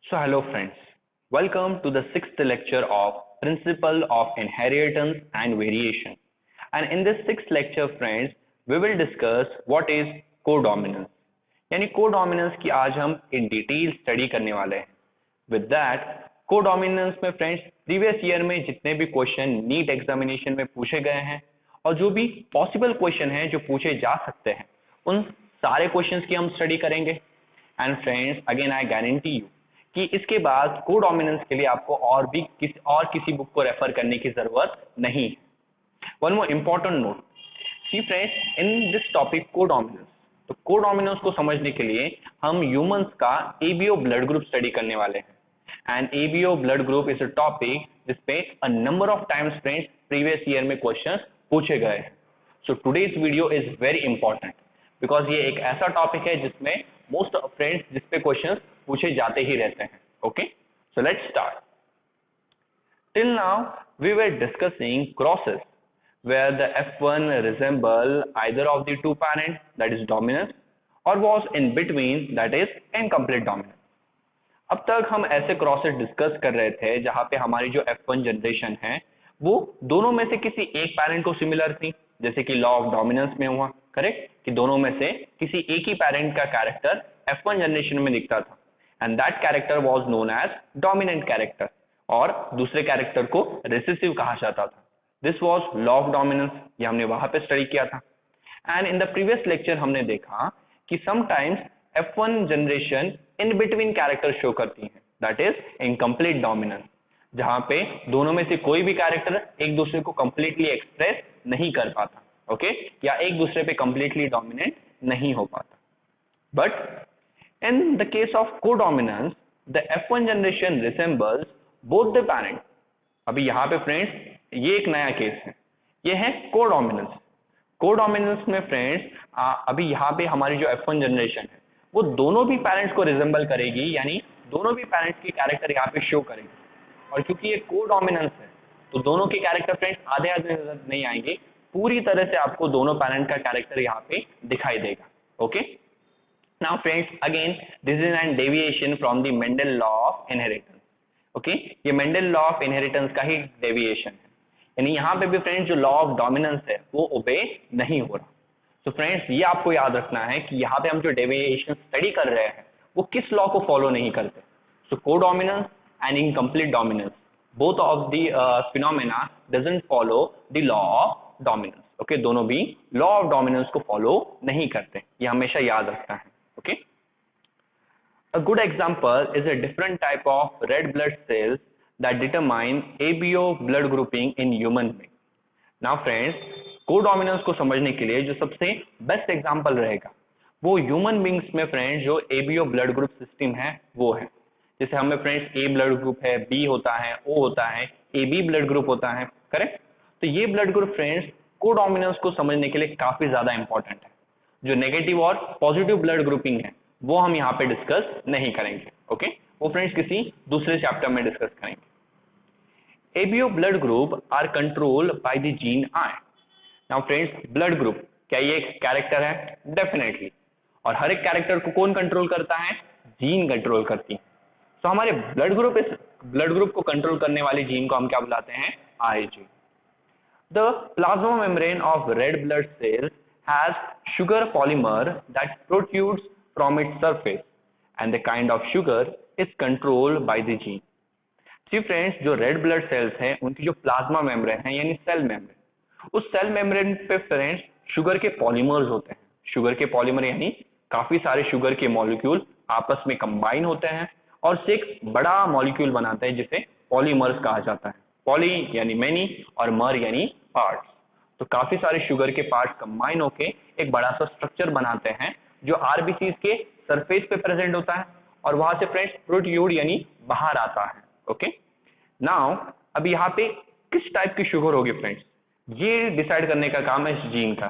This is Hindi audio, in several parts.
So hello friends, welcome to the sixth lecture of Principle of Inheritance and Variation. And in this sixth lecture friends, we will discuss what is codominance. यानी कोडोमिनेंस की आज हम इन डिटेल स्टडी करने वाले हैं. विद दैट कोडोमिनेंस में फ्रेंड्स प्रीवियस ईयर में जितने भी क्वेश्चन नीट एग्जामिनेशन में पूछे गए हैं और जो भी पॉसिबल क्वेश्चन हैं जो पूछे जा सकते हैं उन सारे क्वेश्चंस की हम स्टडी करेंगे. And friends again I guarantee you कि इसके बाद कोडोमिनेंस के लिए आपको और किसी बुक को रेफर करने की जरूरत नहीं है. One more important note, see friends in this topic codominance, तो कोडोमिनेंस को समझने के लिए हम ह्यूमंस का एबीओ ब्लड ग्रुप स्टडी करने वाले हैं. And ABO blood group is a topic जिसपे a number of times friends previous year में क्वेश्चंस पूछे गए हैं. So today's video is very important because ये एक ऐसा टॉपिक है जिसमें मोस्ट ऑफ फ्रेंड्स जिसपे क्वेश्चंस पूछे जाते ही रहते हैं. Okay, so let's start. Till now we were discussing crosses where the F1 resemble either of the two parents, that is dominant, or was in between, that is incomplete dominant. अब तक हम ऐसे क्रॉसेस डिस्कस कर रहे थे जहां पे हमारी जो F1 जनरेशन है वो दोनों में से किसी एक पैरेंट को सिमिलर थी, जैसे कि लॉ ऑफ डोमिनेंस में हुआ, करेक्ट, कि दोनों में से किसी एक ही पैरेंट का कैरेक्टर F1 जनरेशन में दिखता था and that character was known as dominant character और दूसरे कैरेक्टर को रिसेसिव कहा जाता था. This was law of dominance, ये हमने वहां पे स्टडी किया था. And in the previous lecture हमने देखा कि sometimes F1 generation in between character show करती है, दैट इज इनकम्प्लीट डोमिनेंस, जहां पे दोनों में से कोई भी कैरेक्टर एक दूसरे को कंप्लीटली एक्सप्रेस नहीं कर पाता, ओके, या एक दूसरे पे कंप्लीटली डोमिनेंट नहीं हो पाता. But in the case of codominance the F1 generation resembles both the parent. अभी यहाँ पे फ्रेंड्स ये एक नया केस है, ये है कोडोमिनेंस. कोडोमिनेंस में फ्रेंड्स अभी यहाँ पे हमारी जो F1 जनरेशन है वो दोनों भी पेरेंट्स को रिजेंबल करेगी, यानी दोनों भी पेरेंट्स की कैरेक्टर यहाँ पे शो करेगी. और क्योंकि ये कोडोमिनेंस है तो दोनों के कैरेक्टर फ्रेंड्स आधे आधे नजर नहीं आएंगे, पूरी तरह से आपको दोनों पेरेंट का कैरेक्टर यहाँ पे दिखाई देगा. Okay, now friends again this is an deviation from the Mendel law of inheritance. Okay, ये मेंडल लॉ ऑफ इनहेरिटेंस का ही डेविएशन है, यानी यहाँ पे भी फ्रेंड्स जो लॉ ऑफ डोमिनेंस है वो ओबे नहीं हो रहा. तो फ्रेंड्स ये आपको याद रखना है कि यहाँ पे हम जो डेविएशन स्टडी कर रहे हैं वो किस लॉ को फॉलो नहीं करते. So codominance and incomplete dominance both of the phenomena doesn't follow the law of dominance. Okay, दोनों भी लॉ ऑफ डोमिनेंस को फॉलो नहीं करते, ये हमेशा याद रखना है. Okay, a good example is a different type of red blood cells that determine ABO blood grouping in human being. Now friends, codominance को समझने के लिए जो सबसे बेस्ट एग्जांपल रहेगा वो ह्यूमन बींग्स में फ्रेंड्स जो एबीओ ब्लड ग्रुप सिस्टम है वो है. जैसे हमें फ्रेंड्स ए ब्लड ग्रुप है, बी होता है, ओ होता है, एबी ब्लड ग्रुप होता है, करेक्ट. तो ये ब्लड ग्रुप फ्रेंड्स कोडोमिनेंस को समझने के लिए काफी ज्यादा इंपॉर्टेंट है. जो नेगेटिव और पॉजिटिव ब्लड ग्रुपिंग है वो हम यहाँ पे डिस्कस नहीं करेंगे. ओके, वो फ्रेंड्स किसी दूसरे चैप्टर में डिस्कस करेंगे. ABO blood group are controlled by the gene I. Now friends blood group क्या ये एक कैरेक्टर है? डेफिनेटली. और हर एक कैरेक्टर को कौन कंट्रोल करता है? जीन कंट्रोल करती है. तो हमारे ब्लड ग्रुप को कंट्रोल करने वाली जीन को हम क्या बुलाते हैं? आई gene. The plasma membrane of red blood cells has sugar polymer that protrudes from its surface and the kind of sugar is controlled by the gene. See friends, जो रेड ब्लड सेल्स हैं उनकी जो प्लाज्मा मेम्ब्रेन है यानी सेल मेम्ब्रेन, उस सेल मेम्ब्रेन पे फ्रेंड्स शुगर के पॉलीमर्स होते हैं. शुगर के पॉलीमर यानी काफी सारे शुगर के मॉलिक्यूल आपस में कंबाइन होते हैं और से एक बड़ा मॉलिक्यूल बनाते हैं जिसे पॉलीमर्स कहा जाता है. पॉली यानी मेनी और मर यानी पार्ट्स. तो काफी सारे शुगर के पार्ट्स कंबाइन होके एक बड़ा सा स्ट्रक्चर बनाते हैं जो आरबीसी के सरफेस पे प्रेजेंट होता है और वहां से फ्रेंड्स प्रोट्यूड यानी बाहर आता है. ओके, नाउ अब यहाँ पे किस टाइप की शुगर होगी फ्रेंड्स ये डिसाइड करने का काम है इस जीन का,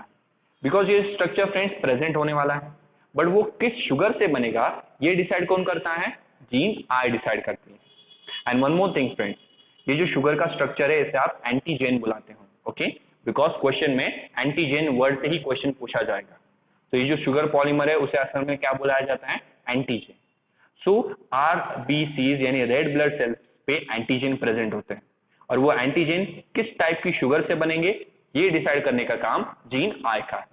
बिकॉज ये स्ट्रक्चर फ्रेंड्स प्रेजेंट होने वाला है. बट वो किस शुगर से बनेगा ये डिसाइड कौन करता है? जीन आई डिसाइड करती है. And one more thing friends, ये जो शुगर का स्ट्रक्चर है इसे आप एंटीजेन बुलाते हो. ओके, बिकॉज क्वेश्चन में एंटीजेन वर्ड से ही क्वेश्चन पूछा जाएगा. तो ये जो शुगर पॉलीमर है उसे असल में क्या बुलाया जाता है? एंटीजेन. सो आरबीसीज यानी रेड ब्लड सेल्स पे एंटीजन प्रेजेंट होते हैं, और वो एंटीजन किस टाइप की शुगर से बनेंगे ये डिसाइड करने का काम जीन आई का है।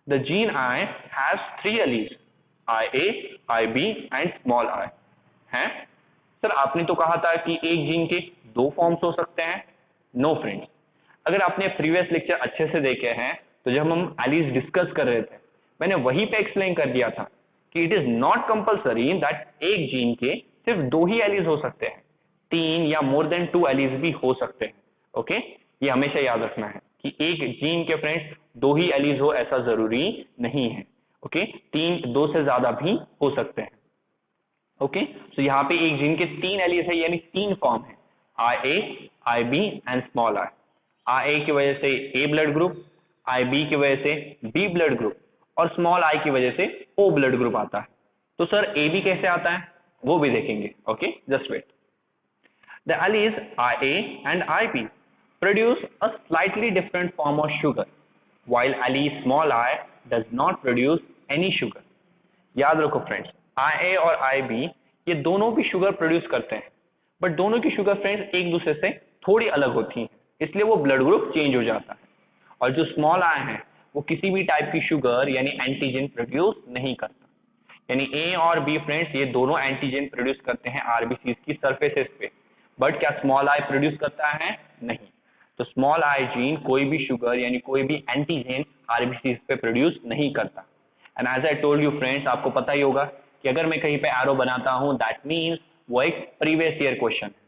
The gene I has 3 allies, IA, IB and small I. हैं सर, आपने तो कहा था कि एक जीन के 2 फॉर्म्स हो सकते हैं। नो फ्रेंड्स, अगर आपने प्रीवियस लेक्चर अच्छे से देखे हैं तो जब हम एलीज डिस्कस कर रहे थे मैंने वहीं पे एक्सप्लेन कर दिया था कि it is not compulsory that एक जीन के सिर्फ 2 ही एलीज हो सकते हैं, 3 या मोर देन 2 एलीज भी हो सकते हैं। ओके, ये हमेशा याद रखना है कि एक जीन के फ्रेंड्स 2 ही एलीज हो ऐसा जरूरी नहीं है। ओके, 2 से ज्यादा भी हो सकते हैं। ओके, तो यहाँ पे एक जीन के 3 एलीज है यानी 3 फॉर्म है, IA, IB and small I. IA की वजह से A ब्लड ग्रुप, IB की वजह से B ब्लड ग्रुप और स्मॉल आई की वजह से O ब्लड ग्रुप आता है। तो सर AB कैसे आता है वो भी देखेंगे। Okay, just wait. The alleles IA and IB produce a slightly different form of sugar, while allele small I does not produce any sugar. याद रखो फ्रेंड्स, IA और IB ये दोनों भी शुगर प्रोड्यूस करते हैं, बट दोनों की शुगर फ्रेंड्स एक दूसरे से थोड़ी अलग होती हैं, इसलिए वो ब्लड ग्रुप चेंज हो जाता है। और जो स्मॉल आई है वो किसी भी टाइप की शुगर यानी एंटीजन प्रोड्यूस नहीं करता। यानी A और B फ्रेंड्स ये दोनों एंटीजन प्रोड्यूस करते हैं आरबीसीज की सरफेसेस पे, बट क्या स्मॉल आई प्रोड्यूस करता है? नहीं। तो स्मॉल आई जीन कोई भी शुगर यानी कोई भी एंटीजन आरबीसीज पे प्रोड्यूस नहीं करता। And as I told you friends, आपको पता ही होगा कि अगर मैं कहीं पे एरो बनाता हूं दैट मीन्स वो एक प्रीवियस ईयर क्वेश्चन है।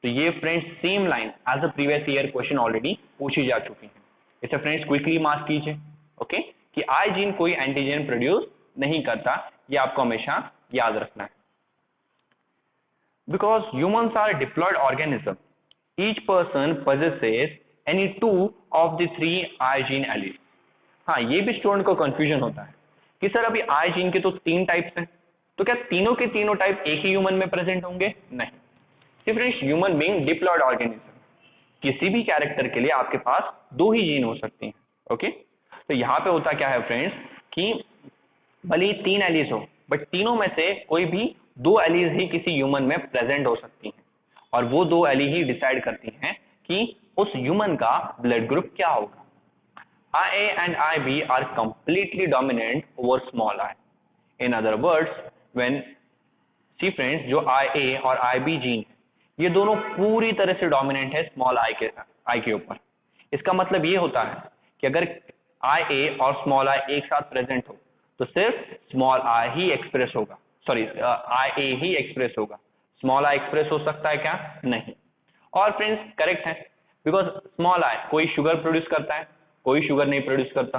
तो ये friends same line as a previous year question already पूछी जा चुकी है। इसे फ्रेंड्स क्विकली मार्क कीजिए। ओके, कि आई जीन कोई एंटीजन प्रोड्यूस नहीं करता, ये आपको हमेशा याद रखना है। Because humans are diploid organism, each person possesses any 2 of the 3 I gene alleles. हाँ, ये भी स्टूडेंट को कंफ्यूजन होता है कि सर अभी आई जीन के तो 3 टाइप्स हैं, तो क्या तीनों के तीनों टाइप एक ही ह्यूमन में प्रेजेंट होंगे? नहीं। Friends, human being diploid organism, किसी भी कैरेक्टर के लिए आपके पास 2 ही जीन हो सकती हैं। ओके, तो यहाँ पे होता क्या है फ्रेंड्स कि भले ही 3 एलीज हो, बट तीनों में से कोई भी 2 एलीज ही किसी ह्यूमन में प्रेजेंट हो सकती हैं, और वो 2 एली ही डिसाइड करती हैं कि उस ह्यूमन का ब्लड ग्रुप क्या होगा। IA and IB are completely dominant over small i. In other words, when see friends, जो IA और IB जीन है ये दोनों पूरी तरह से डोमिनेंट है स्मॉल आई के ऊपर। इसका मतलब ये होता है कि अगर IA और स्मॉल आई एक साथ प्रेजेंट हो तो सिर्फ स्मॉल आई ही एक्सप्रेस होगा, सॉरी IA ही एक्सप्रेस होगा। स्मॉल आई एक्सप्रेस हो सकता है क्या? नहीं। और फ्रेंड्स करेक्ट है, बिकॉज स्मॉल आई कोई शुगर प्रोड्यूस करता है, कोई शुगर नहीं प्रोड्यूस करता।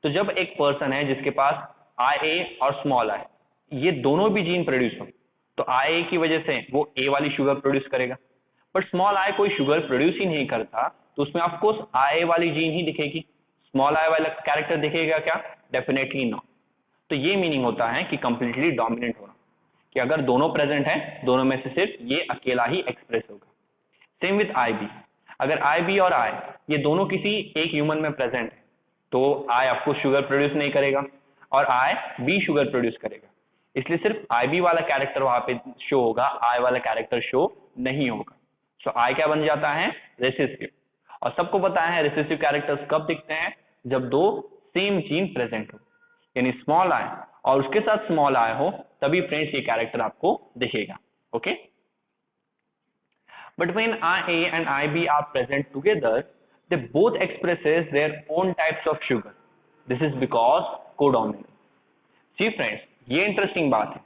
तो जब एक पर्सन है जिसके पास IA और स्मॉल आई ये दोनों भी जीन प्रोड्यूस हो तो IA की वजह से वो A वाली शुगर प्रोड्यूस करेगा, बट स्मॉल आई कोई शुगर प्रोड्यूस ही नहीं करता तो उसमें ऑफकोर्स IA वाली जीन ही दिखेगी। स्मॉल आई वाला कैरेक्टर दिखेगा क्या? Definitely not. तो ये मीनिंग होता है कि कंप्लीटली डोमिनेंट होना, कि अगर दोनों प्रेजेंट है दोनों में से सिर्फ ये अकेला ही एक्सप्रेस होगा। सेम विथ IB, अगर IB और I ये दोनों किसी एक ह्यूमन में प्रेजेंट है तो I आपको शुगर प्रोड्यूस नहीं करेगा और I B शुगर प्रोड्यूस करेगा, इसलिए सिर्फ IB वाला कैरेक्टर वहां पे शो होगा, I वाला कैरेक्टर शो नहीं होगा। सो I क्या बन जाता है? रेसेसिव। और सबको पता है रेसेसिव कैरेक्टर्स कब दिखते हैं? जब 2 सेम जीन प्रेजेंट हो, यानी स्मॉल आई और उसके साथ स्मॉल आई हो तभी फ्रेंड्स ये कैरेक्टर आपको दिखेगा। Okay, but when IA and IB are present together they both expresses their own types of sugar. This is because codominance. See friends, ये इंटरेस्टिंग बात है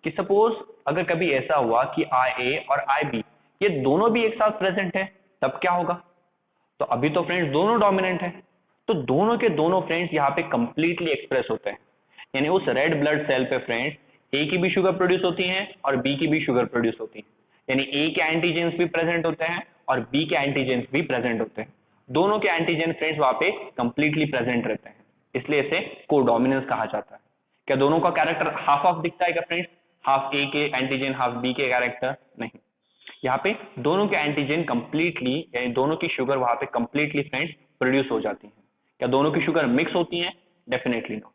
कि सपोज अगर कभी ऐसा हुआ कि IA और IB ये दोनों भी एक साथ प्रेजेंट है तब क्या होगा? तो अभी तो फ्रेंड्स दोनों डोमिनेंट है, तो दोनों के दोनों फ्रेंड्स यहाँ पे कंप्लीटली एक्सप्रेस होते हैं, यानी उस रेड ब्लड सेल पे फ्रेंड्स A की भी शुगर प्रोड्यूस होती है और B की भी शुगर प्रोड्यूस होती है, यानी A के एंटीजेंस भी प्रेजेंट होते हैं और B के एंटीजेंस भी प्रेजेंट होते हैं। दोनों के एंटीजन फ्रेंड्स वहां पे कंप्लीटली प्रेजेंट रहते हैं, इसलिए इसे कोडोमिनेंस कहा जाता है। क्या दोनों का कैरेक्टर हाफ हाफ दिखता है क्या फ्रेंड्स? हाफ A के एंटीजन हाफ B के कैरेक्टर? नहीं, यहाँ पे दोनों के एंटीजन कंप्लीटली यानी दोनों की शुगर वहां पे कंप्लीटली फ्रेंड्स प्रोड्यूस हो जाती है। क्या दोनों की शुगर मिक्स होती है? Definitely not.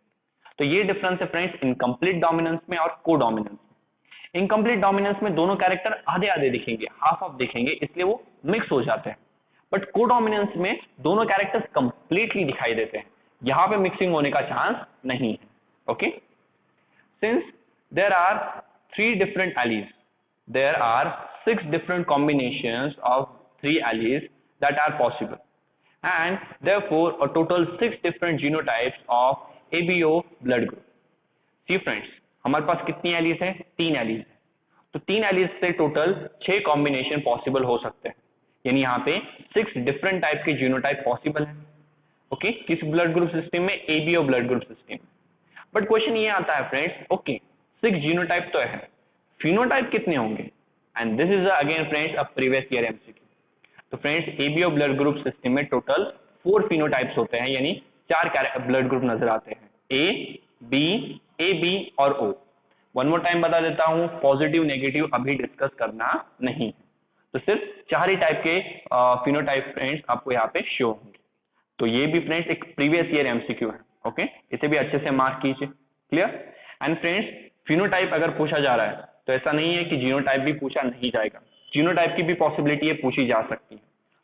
तो ये डिफरेंस है फ्रेंड्स इनकम्प्लीट डोमिनेंस में और कोडोमिनेंस में। इनकम्प्लीट डोमिनेंस में दोनों कैरेक्टर आधे आधे दिखेंगे, हाफ हाफ दिखेंगे, इसलिए वो मिक्स हो जाते हैं। बट कोडोमिनेंस में दोनों कैरेक्टर्स कंप्लीटली दिखाई देते हैं, यहां पे मिक्सिंग होने का चांस नहीं है। Okay, since there are 3 different alleles, there are 6 different combinations of 3 alleles that are possible, and therefore a total 6 different genotypes of ABO blood group. See friends, हमारे पास कितनी एलीज है? 3 एलीज है, तो 3 एलीज से टोटल 6 कॉम्बिनेशन पॉसिबल हो सकते हैं, यानी यहाँ पे 6 डिफरेंट टाइप के जीनोटाइप पॉसिबल है। ओके, किस ब्लड ग्रुप सिस्टम में? ABO blood group system. But question ये आता है फ्रेंड्स, ओके 6 जीनोटाइप तो है, फिनोटाइप कितने होंगे? And this is again friends a previous year MCQ. तो friends ABO blood group system में टोटल 4 फिनोटाइप्स होते हैं, यानी 4 ब्लड ग्रुप नजर आते हैं, ए बी, ए बी और ओ। वन मोर टाइम बता देता हूं, पॉजिटिव नेगेटिव अभी डिस्कस करना नहीं, तो सिर्फ 4 ही टाइप के फिनोटाइप फ्रेंड्स आपको यहाँ पे शो होंगे। तो ये भी फ्रेंड्स एक प्रीवियस ईयर एमसीक्यू है। ओके, इसे भी अच्छे से मार्क कीजिए। क्लियर? एंड फ्रेंड्स फिनोटाइप अगर पूछा जा रहा है तो ऐसा नहीं है कि जीनोटाइप भी पूछा नहीं जाएगा, जीनोटाइप की भी पॉसिबिलिटी है, पूछी जा सकती है।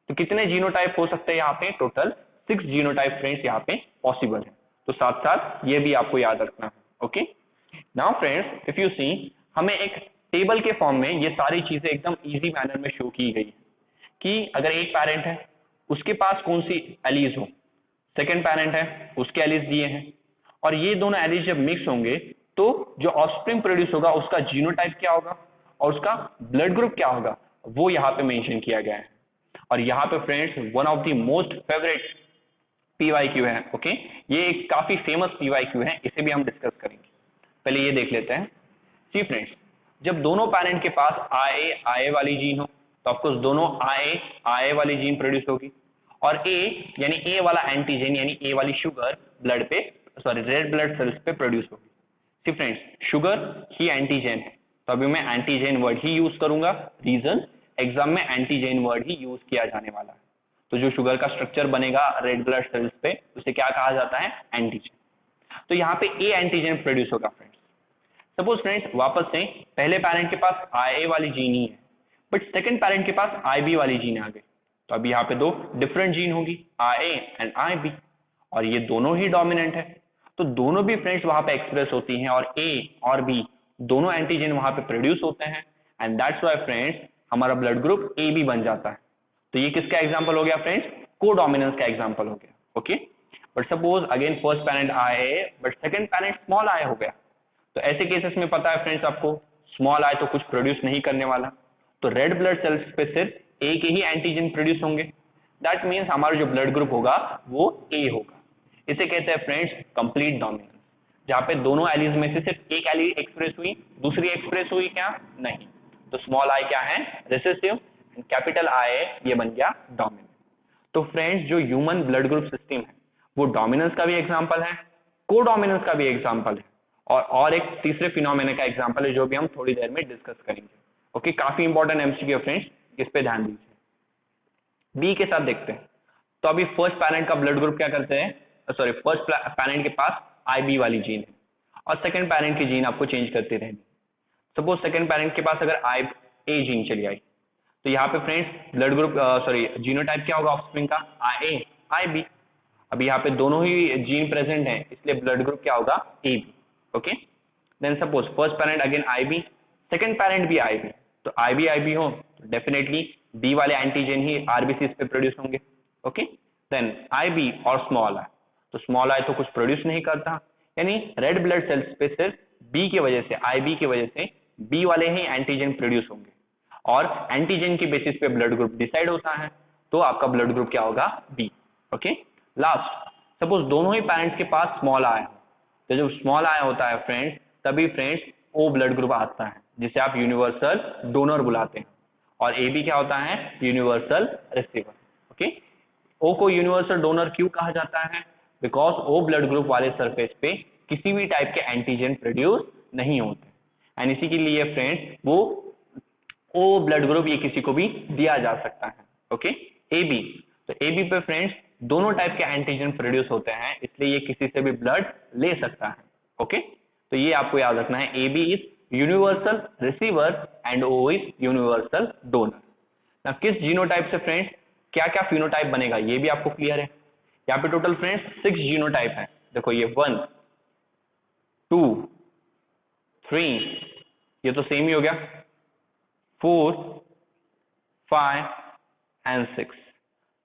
तो कितने जीनोटाइप हो सकते हैं यहाँ पे? टोटल 6 जीनोटाइप फ्रेंड्स यहाँ पे पॉसिबल है, तो साथ साथ ये भी आपको याद रखना है। Okay, now friends if you see, हमें एक टेबल के फॉर्म में ये सारी चीजें एकदम इजी मैनर में शो की गई है कि अगर एक पेरेंट है उसके पास कौन सी एलीज हो, सेकेंड पेरेंट है उसके एलीज दिए हैं, और ये दोनों एलीज जब मिक्स होंगे तो जो ऑफस्प्रिंग प्रोड्यूस होगा उसका जीनोटाइप क्या होगा और उसका ब्लड ग्रुप क्या होगा, वो यहाँ पे मेंशन किया गया है। और यहाँ पे friends one of the most favourite PYQ है। ओके, ये एक काफी फेमस पीवाईक्यू है, इसे भी हम डिस्कस करेंगे। पहले ये देख लेते हैं। सी फ्रेंड्स, जब दोनों पेरेंट के पास आए वाली जीन हो तो ऑफकोर्स दोनों आए वाली जीन प्रोड्यूस होगी, और ए यानी ए वाला एंटीजन यानी ए वाली शुगर ब्लड पे रेड ब्लड सेल्स पे प्रोड्यूस होगी। सी फ्रेंड्स, शुगर ही एंटीजन है, तो अभी मैं एंटीजन वर्ड ही यूज करूंगा, रीजन एग्जाम में एंटीजन वर्ड ही यूज किया जाने वाला है। तो जो शुगर का स्ट्रक्चर बनेगा रेड ब्लड सेल्स पे उसे क्या कहा जाता है? एंटीजन। तो यहाँ पे ए एंटीजन प्रोड्यूस होगा फ्रेंड्स। सपोज फ्रेंड्स वापस से पहले पेरेंट के पास आई वाली जीन ही है, बट सेकंड पेरेंट के पास आई बी वाली जीन आ गई, तो अभी यहाँ पे 2 डिफरेंट जीन होगी, आई ए एंड आई बी, और ये दोनों ही डोमिनेंट है, तो दोनों भी फ्रेंड्स वहां पे एक्सप्रेस होती हैं, और ए और बी दोनों एंटीजन वहां पे प्रोड्यूस होते हैं, एंड दैट्स व्हाई फ्रेंड्स हमारा ब्लड ग्रुप ए बी बन जाता है। तो ये किसका एग्जांपल हो गया फ्रेंड्स? कोडोमिनेंस का एग्जांपल हो गया। Okay, but suppose again first parent I A but second parent small I हो गया, तो ऐसे केसेस में पता है फ्रेंड्स आपको स्मॉल आई तो कुछ प्रोड्यूस नहीं करने वाला, तो रेड ब्लड सेल्स पे सिर्फ ए के ही एंटीजन प्रोड्यूस होंगे, दैट मीन्स हमारा जो ब्लड ग्रुप होगा वो ए होगा। इसे कहते हैं फ्रेंड्स कंप्लीट डोमिनेंस, जहां पे दोनों एलीज में से सिर्फ एक एली एक्सप्रेस हुई, दूसरी एक्सप्रेस हुई क्या? नहीं। तो स्मॉल आई क्या है? रिसेसिव, कैपिटल आई ये बन गया डोमिनेंट। तो फ्रेंड्स जो ह्यूमन ब्लड ग्रुप सिस्टम है वो डोमिनेंस का भी एग्जांपल है, कोडोमिनेंस का भी एग्जांपल है, और एक तीसरे फिनोमेना का एग्जांपल है जो भी हम थोड़ी देर में डिस्कस करेंगे। ओके, काफी इंपॉर्टेंट एमसीक्यू फ्रेंड्स, इस पे ध्यान दीजिए। बी के साथ देखते हैं, तो अभी फर्स्ट पेरेंट का ब्लड ग्रुप क्या करते हैं? सॉरी, फर्स्ट पेरेंट के पास आई बी वाली जीन है और सेकंड पेरेंट की जीन आपको चेंज करते रहेंगे। सपोज सेकंड पेरेंट के पास अगर आई ए जीन चली आई, तो यहाँ पे फ्रेंड्स ब्लड ग्रुप जीनोटाइप क्या होगा ऑफस्प्रिंग का? आई ए आई बी। अभी यहाँ पे दोनों ही जीन प्रेजेंट हैं, इसलिए ब्लड ग्रुप क्या होगा? A B. Okay, then suppose first parent again I B, second parent भी आई बी, तो आई बी हो तो डेफिनेटली बी वाले एंटीजन ही आरबीसी पे प्रोड्यूस होंगे। ओके, देन आई बी और स्मॉल आई, तो स्मॉल आई तो कुछ प्रोड्यूस नहीं करता, यानी रेड ब्लड सेल्स पे सिर्फ बी की वजह से, आई बी की वजह से बी वाले ही एंटीजन प्रोड्यूस होंगे, और एंटीजन की बेसिस पे ब्लड ग्रुप डिसाइड होता है, तो आपका ब्लड ग्रुप क्या होगा? बी। ओके, लास्ट सपोज दोनों ही पेरेंट्स के पास स्मॉल आई, तो जब स्मॉल आई होता है फ्रेंड्स तभी फ्रेंड्स ओ ब्लड ग्रुप आता है, जिसे आप यूनिवर्सल डोनर बुलाते हैं, और ए बी क्या होता है? Universal receiver. ओके, ओ को यूनिवर्सल डोनर क्यों कहा जाता है? बिकॉज ओ ब्लड ग्रुप वाले सरफेस पे किसी भी टाइप के एंटीजन प्रोड्यूस नहीं होते, एंड इसी के लिए फ्रेंड्स वो ओ ब्लड ग्रुप ये किसी को भी दिया जा सकता है। ओके, ए बी, तो ए बी पे फ्रेंड्स दोनों टाइप के एंटीजन प्रोड्यूस होते हैं, इसलिए ये किसी से भी ब्लड ले सकता है। ओके, तो ये आपको याद रखना है, A B is universal receiver and O is universal donor. ना किस जीनोटाइप से फ्रेंड्स क्या क्या फिनोटाइप बनेगा ये भी आपको क्लियर है। यहाँ पे टोटल फ्रेंड्स 6 जीनोटाइप है। देखो ये 1 2 3, ये तो सेम ही हो गया, 4 5 एंड 6।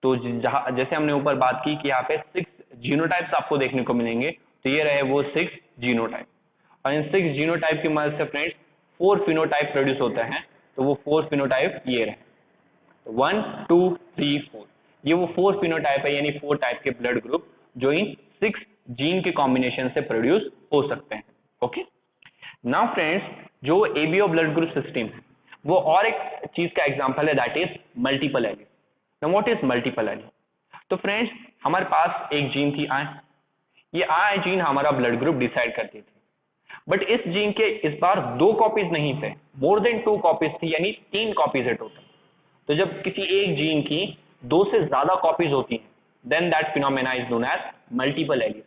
तो जैसे हमने ऊपर बात की कि यहाँ पे 6 जीनोटाइप्स आपको देखने को मिलेंगे, तो ये रहे वो 6 जीनोटाइप। और इन 6 जीनोटाइप की मदद से फ्रेंड्स 4 फिनोटाइप प्रोड्यूस होते हैं। तो वो 4 फिनोटाइप ये रहे, 1 2 3 4, ये वो 4 फिनोटाइप है, यानी 4 टाइप के ब्लड ग्रुप जो इन 6 जीन के कॉम्बिनेशन से प्रोड्यूस हो सकते हैं। ओके, नाउ फ्रेंड्स जो एबीओ ब्लड ग्रुप सिस्टम है वो और एक चीज का एग्जांपल है, that is multiple allele. Now what is multiple allele? तो फ्रेंड्स हमारे पास एक जीन थी आई, ये आई जीन हमारा ब्लड ग्रुप डिसाइड करती थी, बट इस जीन के इस बार 2 कॉपीज नहीं थे, मोर देन 2 कॉपीज थी, यानी 3 कॉपीज है टोटल। तो जब किसी एक जीन की 2 से ज्यादा कॉपीज होती हैं, then that phenomena is known as multiple allele,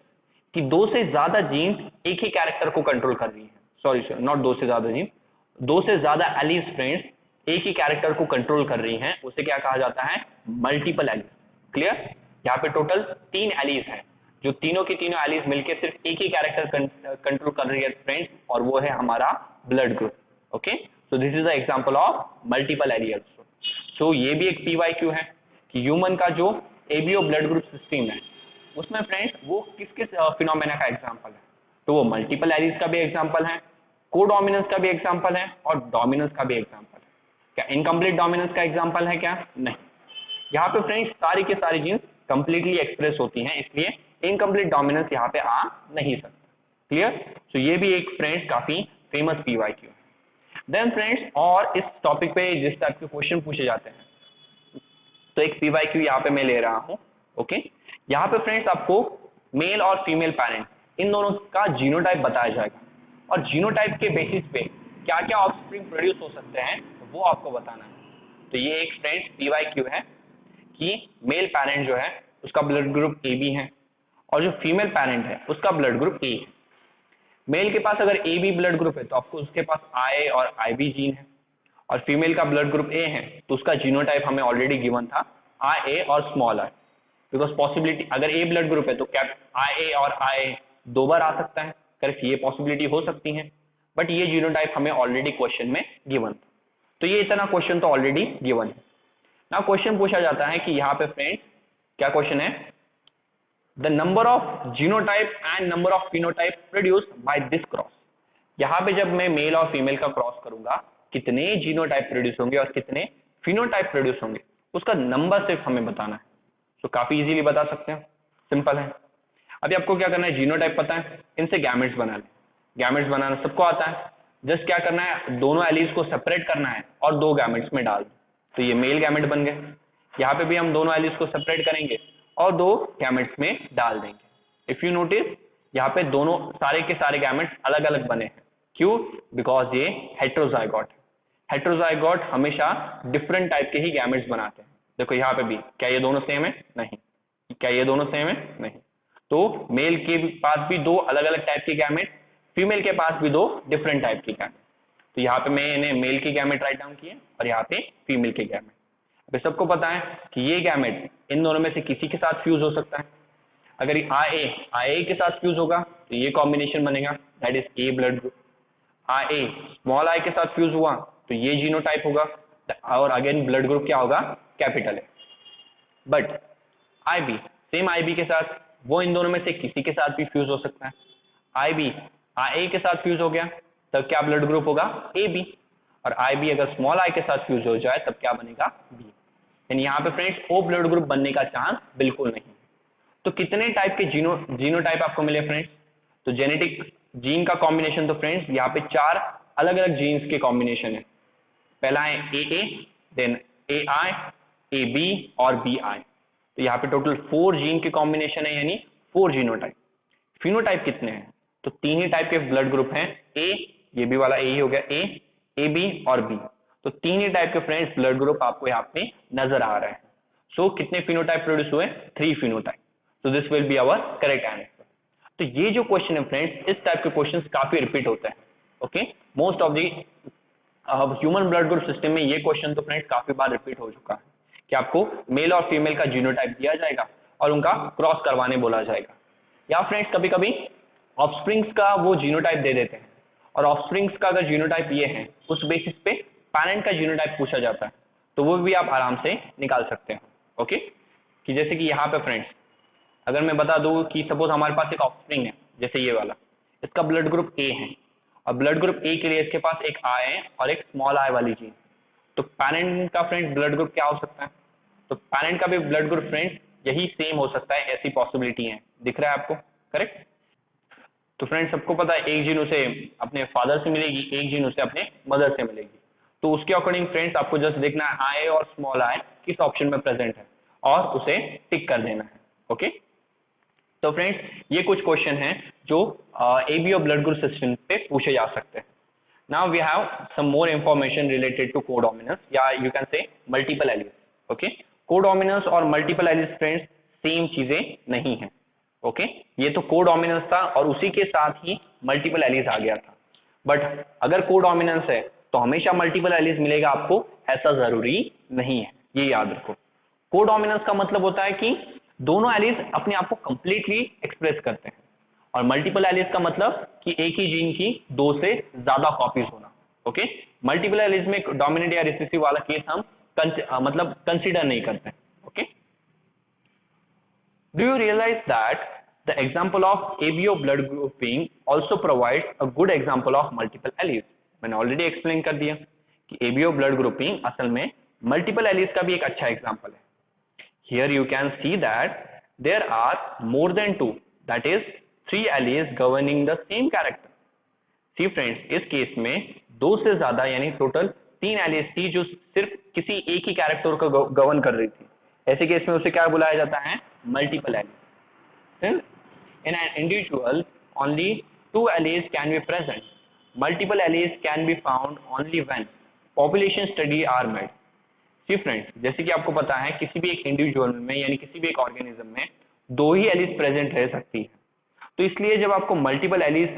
कि 2 से ज्यादा जीन एक ही कैरेक्टर को कंट्रोल कर रही है। सॉरी नॉट 2 से ज्यादा जीन, 2 से ज्यादा एलील्स फ्रेंड्स एक ही कैरेक्टर को कंट्रोल कर रही हैं, उसे क्या कहा जाता है? Multiple allele. क्लियर? यहाँ पे टोटल 3 एलील्स हैं, जो तीनों की तीनों एलील्स मिलकर सिर्फ एक ही कैरेक्टर कंट्रोल कर रही है फ्रेंड्स, और वो है हमारा blood group. Okay, so this is the example of multiple allele. So ये भी एक पीवाईक्यू है कि ह्यूमन का जो एबीओ ब्लड ग्रुप सिस्टम है उसमें फ्रेंड्स वो किस किस फिनोमेना का एग्जांपल है? तो वो मल्टीपल एलील्स का भी एग्जांपल है, कोडोमिनेंस का भी एग्जांपल है, और डोमिनेंस का भी एग्जांपल है। क्या इनकम्प्लीट डोमिनेंस का एग्जांपल है क्या? नहीं। यहाँ पे फ्रेंड्स सारी के सारी जीन्स कंप्लीटली एक्सप्रेस होती हैं, इसलिए इनकम्प्लीट डोमिनेंस यहाँ पे आ नहीं सकता। क्लियर? तो ये भी एक फ्रेंड्स काफी फेमस पीवाईक्यू है। देन फ्रेंड्स और इस टॉपिक पे जिस टाइप के क्वेश्चन पूछे जाते हैं, तो एक पीवाईक्यू यहाँ पे मैं ले रहा हूँ। ओके, यहाँ पे फ्रेंड्स आपको मेल और फीमेल पेरेंट इन दोनों का जीनोटाइप बताया जाएगा, और जीनोटाइप के बेसिस पे क्या क्या ऑफस्प्रिंग प्रोड्यूस हो सकते हैं वो आपको बताना है। तो ये एक फ्रेंड्स पीवाईक्यू है कि मेल पेरेंट जो है उसका ब्लड ग्रुप ए बी है, और जो फीमेल पेरेंट है उसका ब्लड ग्रुप ए है। मेल के पास अगर ए बी ब्लड ग्रुप है तो आपको उसके पास आई और आई बी जीन है, और फीमेल का ब्लड ग्रुप ए है तो उसका जीनोटाइप हमें ऑलरेडी गिवन था आई ए और स्मॉल आई। बिकॉज पॉसिबिलिटी अगर ए ब्लड ग्रुप है तो क्या आई ए और आई 2 बार आ सकता है? करेक्ट, ये पॉसिबिलिटी हो सकती है, बट ये जीनोटाइप हमें ऑलरेडी क्वेश्चन में गिवन था। तो ये इतना क्वेश्चन तो ऑलरेडी गिवन है। ना क्वेश्चन पूछा जाता है कि यहाँ पे फ्रेंड्स क्या क्वेश्चन है? The number of genotype and number of phenotype produced by this cross. यहाँ पे जब मैं मेल और फीमेल का क्रॉस करूंगा कितने जीनोटाइप प्रोड्यूस होंगे और कितने फिनोटाइप प्रोड्यूस होंगे, उसका नंबर सिर्फ हमें बताना है। तो काफी इजीली बता सकते हैं, सिंपल है। अभी आपको क्या करना है? जीनोटाइप पता है, इनसे गैमेट्स बना ले। गैमेट्स बनाना सबको आता है, जस्ट क्या करना है? दोनों एलील्स को सेपरेट करना है और 2 गैमेट्स में डाल दो, तो ये मेल गैमेट बन गए। यहाँ पे भी हम दोनों एलील्स को सेपरेट करेंगे और 2 गैमेट्स में डाल देंगे। इफ यू नोटिस यहाँ पे दोनों सारे के सारे गैमेट्स अलग अलग बने हैं। क्यों? बिकॉज ये हेट्रोजाइगोट है। हेट्रोजाइगोट हमेशा डिफरेंट टाइप के ही गैमेट्स बनाते हैं। देखो यहाँ पे भी, क्या ये दोनों सेम है? नहीं। क्या ये दोनों सेम है? नहीं। तो मेल के पास भी 2 अलग अलग टाइप के गैमेट, फीमेल के पास भी 2 डिफरेंट टाइप के गैमेट। तो यहाँ पे मैंने मेल के गैमेट राइट डाउन किए और यहाँ पे फीमेल के गैमेट। अभी सबको पता है कि ये गैमेट इन दोनों में से किसी के साथ फ्यूज हो सकता है। अगर आई के साथ फ्यूज होगा तो ये कॉम्बिनेशन बनेगा, that is a blood group. I small I के साथ फ्यूज हुआ तो ये जीनोटाइप होगा, और अगेन ब्लड ग्रुप क्या होगा? कैपिटल है। But I B, same I B के साथ, वो इन दोनों में से किसी के साथ भी फ्यूज हो सकता है। आई बी आई ए के साथ फ्यूज हो गया तब क्या ब्लड ग्रुप होगा? A B. और आई बी अगर स्मॉल आई के साथ फ्यूज हो जाए तब क्या बनेगा? बी। यानी यहाँ पे फ्रेंड्स ओ ब्लड ग्रुप बनने का चांस बिल्कुल नहीं। तो कितने टाइप के जीनोटाइप आपको मिले फ्रेंड्स? तो जेनेटिक जीन का कॉम्बिनेशन तो फ्रेंड्स यहाँ पे 4 अलग अलग जीन्स के कॉम्बिनेशन है। पहला है A, then A I, A B और बी आई। तो यहाँ पे टोटल 4 जीन के कॉम्बिनेशन है, यानी 4 जीनोटाइप। फिनोटाइप कितने हैं? तो 3 ही टाइप के ब्लड ग्रुप हैं, ए, ये भी वाला ए ही हो गया, ए बी और बी। तो 3 ही टाइप के फ्रेंड्स ब्लड ग्रुप आपको यहाँ पे नजर आ रहे हैं। सो कितने फिनोटाइप प्रोड्यूस हुए? 3 phenotype. So this will be our correct answer. तो ये जो क्वेश्चन है फ्रेंड्स, इस टाइप के क्वेश्चंस काफी रिपीट होते हैं। Okay, most of the human blood group system में ये क्वेश्चन तो फ्रेंड्स काफी बार रिपीट हो चुका है कि आपको मेल और फीमेल का जीनोटाइप दिया जाएगा और उनका क्रॉस करवाने बोला जाएगा, या फ्रेंड्स कभी कभी ऑफस्प्रिंग्स का वो जीनोटाइप दे देते हैं और ऑफस्प्रिंग्स का अगर जीनोटाइप ये है उस बेसिस पे पेरेंट का जीनोटाइप पूछा जाता है, तो वो भी आप आराम से निकाल सकते हैं। ओके, कि जैसे कि यहाँ पे फ्रेंड्स अगर मैं बता दूं कि सपोज हमारे पास एक ऑफस्प्रिंग है जैसे ये वाला, इसका ब्लड ग्रुप ए है और ब्लड ग्रुप ए के लिए इसके पास एक आई है और एक स्मॉल आई वाली जीन, तो पेरेंट का फ्रेंड्स ब्लड ग्रुप क्या हो सकता है? तो पेरेंट का भी ब्लड ग्रुप फ्रेंड्स यही सेम हो सकता है, ऐसी पॉसिबिलिटी है। दिख रहा है आपको? करेक्ट। तो फ्रेंड्स सबको पता है एक जीन उसे अपने फादर से मिलेगी, एक जीन उसे अपने मदर से मिलेगी, तो उसके अकॉर्डिंग फ्रेंड्स आपको जस्ट देखना है आई और स्मॉल आई किस ऑप्शन में प्रेजेंट है और उसे टिक कर देना है। ओके, तो फ्रेंड्स ये कुछ क्वेश्चन हैं जो एबीओ ब्लड ग्रुप सिस्टम पे पूछे जा सकते हैं। Now we have some more information related to codominance या you can say multiple alleles. Okay, codominance और मल्टीपल एलील्स फ्रेंड्स सेम चीजें नहीं है। ओके, ये तो कोडोमिनेंस था और उसी के साथ ही मल्टीपल एलील्स आ गया था, बट अगर कोडोमिनेंस है तो हमेशा मल्टीपल एलील्स मिलेगा आपको, ऐसा जरूरी नहीं है, ये याद रखो। कोडोमिनेंस का मतलब होता है कि दोनों एलील्स अपने आप को कंप्लीटली एक्सप्रेस करते हैं, और मल्टीपल एलील्स का मतलब कि एक ही जीन की दो से ज्यादा कॉपीज होना। ओके, मल्टीपल एलील्स में डोमिनेंट या रिसेसिव वाला केस हम मतलब कंसीडर नहीं करते। Okay, do you realize that the example of ABO blood grouping also provide a good example of multiple alleles? मैंने ऑलरेडी एक्सप्लेन कर दिया कि एबीओ ब्लड ग्रुपिंग असल में मल्टीपल एलील्स का भी एक अच्छा एग्जाम्पल है। Here you can see that there are more than two, that is 3 alleles governing the same character. See friends, इस केस में दो से ज्यादा यानी टोटल 3 एलील्स थी जो सिर्फ किसी एक ही कैरेक्टर को गवर्न कर रही थी। ऐसे केस में उसे क्या बुलाया जाता है? Multiple alleles. In an individual, only 2 alleles can be present. Multiple alleles can be found only when population study are made. जी फ्रेंड्स, जैसे कि आपको पता है किसी भी एक इंडिविजुअल में यानी किसी भी एक ऑर्गेनिज्म में दो ही एलील्स प्रेजेंट रह सकती है, तो इसलिए जब आपको मल्टीपल एलील्स